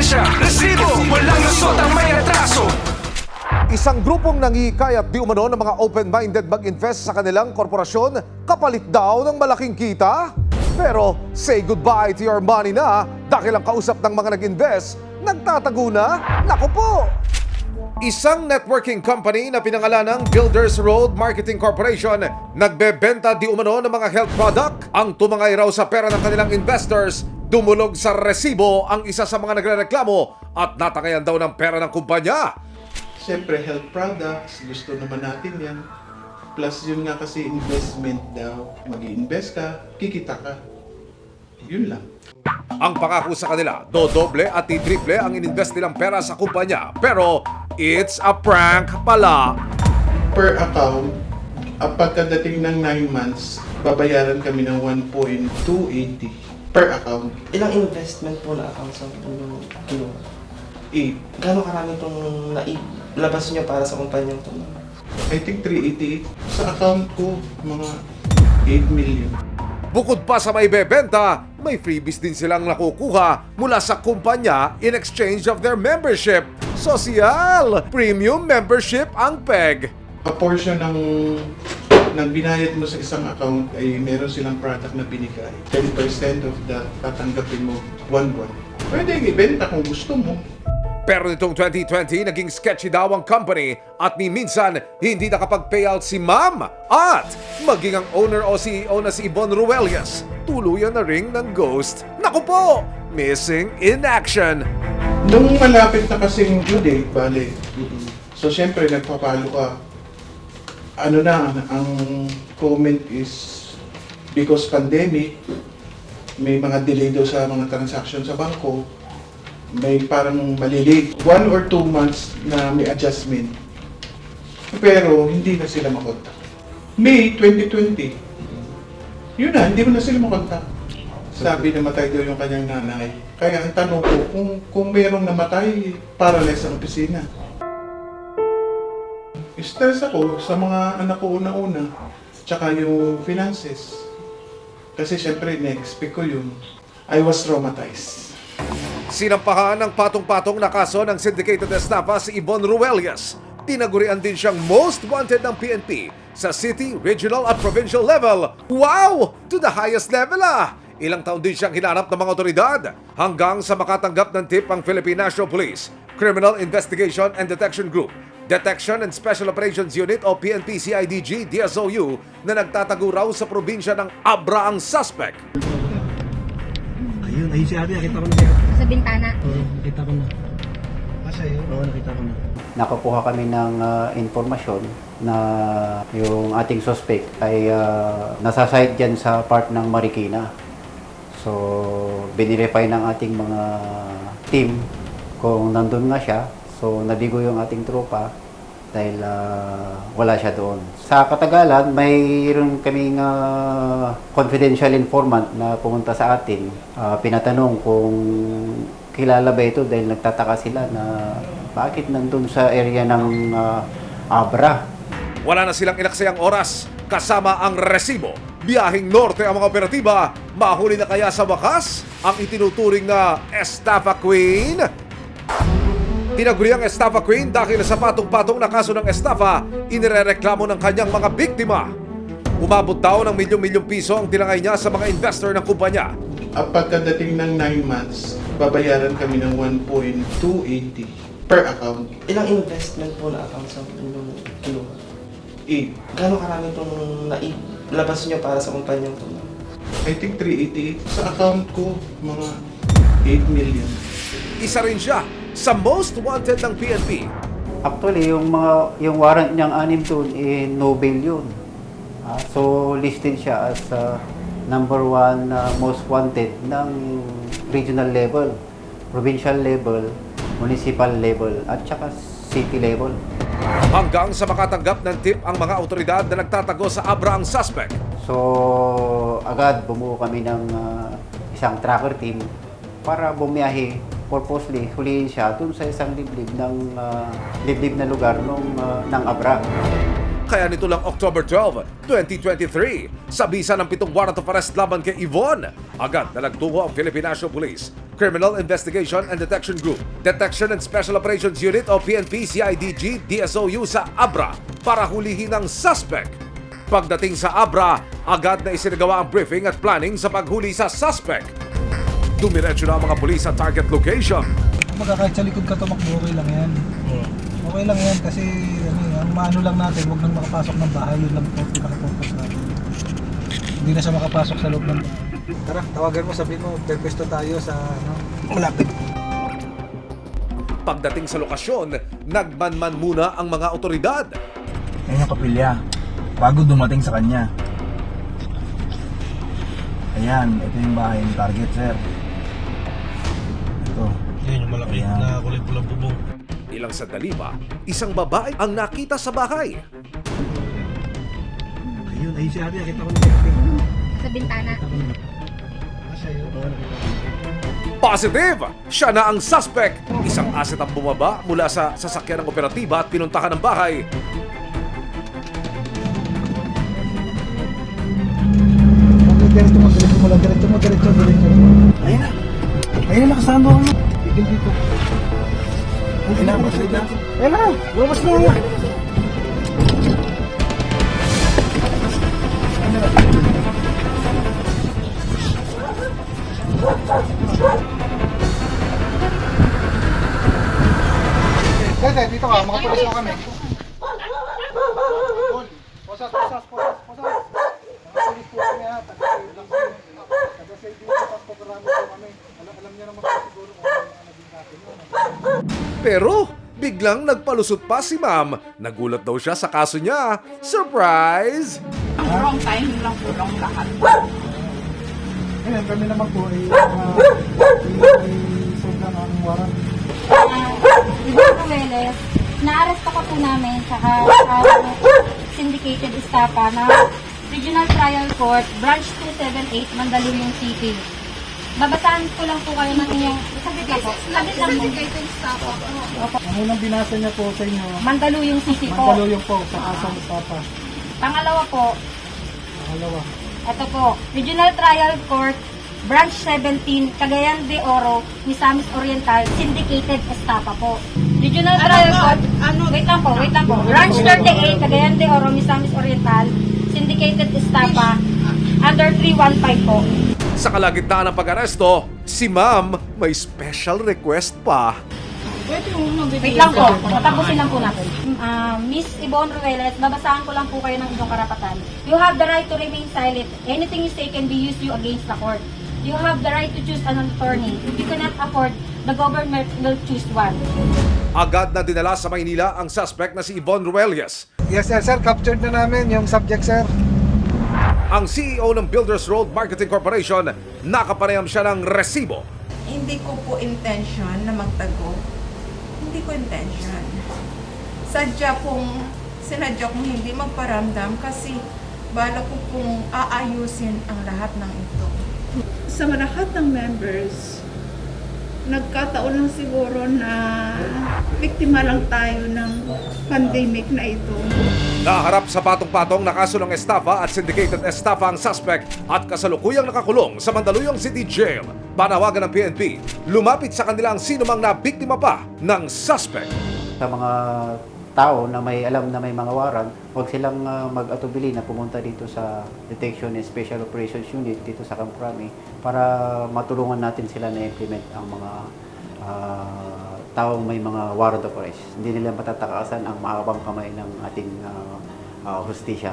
lisensya, resibo, walang lusot ang may atraso. Isang grupong nangihikayat di umano ng mga open-minded mag-invest sa kanilang korporasyon kapalit daw ng malaking kita. Pero say goodbye to your money na dahil ang kausap ng mga nag-invest, nagtatago na. Naku po! Isang networking company na pinangalanang Builders Road Marketing Corporation nagbebenta di umano ng mga health product. Ang tumangay raw sa pera ng kanilang investors, dumulog sa resibo ang isa sa mga nagrereklamo at natangayan daw ng pera ng kumpanya. Siyempre, health products, gusto naman natin yan. Plus yun nga kasi investment daw. Mag-i-invest ka, kikita ka. Yun lang. Ang pangako sa kanila, dodoble at triple ang ininvest nilang pera sa kumpanya. Pero it's a prank pala. Per account, pagkadating ng 9 months, babayaran kami ng 1.280 per account. Ilang investment po na accounts ang kinuha? 8. Gano'ng karami itong nailabas nyo para sa kumpanyang ito? I think 388. Sa account ko, mga 8 million. Bukod pa sa may bebenta, may freebies din silang nakukuha mula sa kumpanya in exchange of their membership. Social! Premium membership ang PEG. A portion ng binayad mo sa isang account ay meron silang product na binigay. 10% of that tatanggapin mo buwan-buwan. Pwede ibenta kung gusto mo. Pero nitong 2020, naging sketchy daw ang company at ni minsan hindi nakapag-payout si Ma'am. At maging ang owner o CEO na si Yvonne Ruelias, tuluyan na ring ng ghost. Naku po! Missing in action. Nung malapit na kasing due date, bale. So, syempre, nagpapalo ka. Ano na, ang comment is because pandemic, may mga delay daw sa mga transaction sa bangko, may parang malilate. 1 or 2 months na may adjustment. Pero, hindi na sila makontak. May 2020, yun na, hindi mo na sila makontak. Sabi namatay daw yung kanyang nanay. Kaya ang tanong ko, kung mayroong namatay, paralyzed ang opisina. Stress ako sa mga anak ko una-una, tsaka yung finances. Kasi syempre, na-expect ko yun. I was traumatized. Sinampahan ng patong-patong na kaso ng syndicated estafa si Yvonne Ruelias. Tinagurian din siyang most wanted ng PNP sa city, regional at provincial level. Wow! To the highest level ah! Ilang taon din siyang hinanap ng mga otoridad hanggang sa makatanggap ng tip ang Philippine National Police, Criminal Investigation and Detection Group, Detection and Special Operations Unit o PNP-CIDG DSOU na nagtatago raw sa probinsya ng Abra ang suspect. Ayun si Ate, nakita ko na siya. Sa bintana. Oo, nakita ko na. Yun? Oo, nakita ko na. Nakakuha kami ng informasyon na yung ating suspect ay nasa site dyan sa part ng Marikina. So, binirify ng ating mga team kung nandun nga siya. So, naligo yung ating tropa dahil wala siya doon. Sa katagalan, mayroon kaming confidential informant na pumunta sa atin. Pinatanong kung kilala ba ito dahil nagtataka sila na bakit nandun sa area ng Abra. Wala na silang inaksayang oras kasama ang resibo. Biyahing norte ang mga operatiba. Mahuli na kaya sa wakas ang itinuturing na Estafa Queen? Tinaguri ang Estafa Queen dahil sa patong-patong na kaso ng estafa, inirereklamo ng kanyang mga biktima. Umabot daw ng milyong-milyong piso ang tinangay niya sa mga investor ng kumpanya. Pagkadating ng 9 months, babayaran kami ng 1.280 per account. Ilang investment po na accounts ang kinuha? 8. Gano'ng karami itong nailabas nyo para sa kumpanyang ito? I think 388. Sa account ko, mga 8 million. Isa rin siya sa most wanted ng PNP. Actually, yung warrant niyang 6 doon, no bail yun. So, listed siya as number 1 most wanted ng regional level, provincial level, municipal level, at saka city level. Hanggang sa makatanggap ng tip ang mga otoridad na nagtatago sa Abra ang suspect. So, agad bumuo kami ng isang tracker team para bumiyahe purposely, huliin siya dun sa isang liblib na lugar ng Abra. Kaya nito lang October 12, 2023, sa bisa ng 7 warrant of arrest laban kay Yvonne, agad na nagtungo ang Philippine National Police, Criminal Investigation and Detection Group, Detection and Special Operations Unit o PNP, CIDG, DSOU sa Abra para hulihin ang suspect. Pagdating sa Abra, agad na isinagawa ang briefing at planning sa paghuli sa suspect. Dumiretso na ang mga pulis sa target location. Kahit sa likod ka tumakbo, okay lang yan. Okay lang yan kasi ang maano lang natin, huwag nang makapasok ng bahay, yun lang po pinaka-focus natin. Hindi na siya makapasok sa loob ng bahay. Tara, tawagan mo, sabihin mo, pwesto tayo sa malapit. Pagdating sa lokasyon, nagmanman muna ang mga otoridad. Yan yung kapilya, bago dumating sa kanya. Ayan, ito yung bahay ng target, sir. Ito. Yan yung malaki na kulay pulang bubong. Ilang sandali pa, isang babae ang nakita sa bahay. Ayun, ayun si Abby, nakita ko na si Abby. Sa bintana. Siya yun, nakita ko. Positive! Siya na ang suspect. Isang asset ang bumaba mula sa sasakyan ng operatiba at pinuntahan ng bahay. Diretso mo lang, diretso. Ayun na. Ayun na, nakasama ako. Tigil dito. Ayun na, lumabas na. Dede, dito ka, mga pulis na kami. Posas. Mga pulis po kami ha, taga-save dito, pagpakarami po kami. Alam niya naman po siguro kung ano mga naging natin yun. Pero biglang nagpalusot pa si ma'am. Nagulat daw siya sa kaso niya. Surprise! Wrong timing lang po, wrong lahat. Ngayon, kami naman po ay save lang ang warrant. Ibang Rueles, na-arrest ako po namin saka syndicated estafa na Regional Trial Court, Branch 278, Mandaluyong City. Babasahan ko lang po kayo ng inyong saglit lang po. Syndicated estafa po. Ang unang binasa niya po sa inyo, Mandaluyong City po. Mandaluyong po, sa kasang Papa. Pangalawa po, Pangalawa. ito po, Regional Trial Court, Branch 17, Cagayan de Oro, Misamis Oriental, Syndicated Estafa po. Regional Trial Court, wait lang po. Branch 38, Cagayan de Oro, Misamis Oriental, Syndicated Estafa, under 315 po. Sa kalagitnaan ng pag-aresto, si ma'am may special request pa. Wait lang po, patapusin lang po natin. Miss Yvonne Rueles, babasahan ko lang po kayo ng inyong karapatan. You have the right to remain silent. Anything you say can be used you against the court. You have the right to choose an attorney. If you cannot afford, the government will choose one. Agad na dinala sa Maynila ang suspect na si Yvonne Rueles. Yes sir, captured na namin yung subject sir. Ang CEO ng Builders Road Marketing Corporation, nakapanayam siya ng resibo. Hindi ko po intention na magtago. Hindi ko intention. Sinadya kong hindi magparamdam kasi bala ko pong aayusin ang lahat ng ito. Sa lahat ng members, nagkataon lang siguro na biktima lang tayo ng pandemic na ito. Naharap sa patong-patong na kaso ng estafa at syndicated estafa ang suspect at kasalukuyang nakakulong sa Mandaluyong City Jail. Panawagan ng PNP, lumapit sa kanila ang sinumang nabiktima pa ng suspect. Sa mga tao na may alam na may mga warrant, huwag silang mag-atubili na pumunta dito sa Detection and Special Operations Unit dito sa Camp Crame para matulungan natin sila na implement ang mga taong may mga warrant of arrest. Hindi nila matatakasan ang mahabang kamay ng ating hustisya.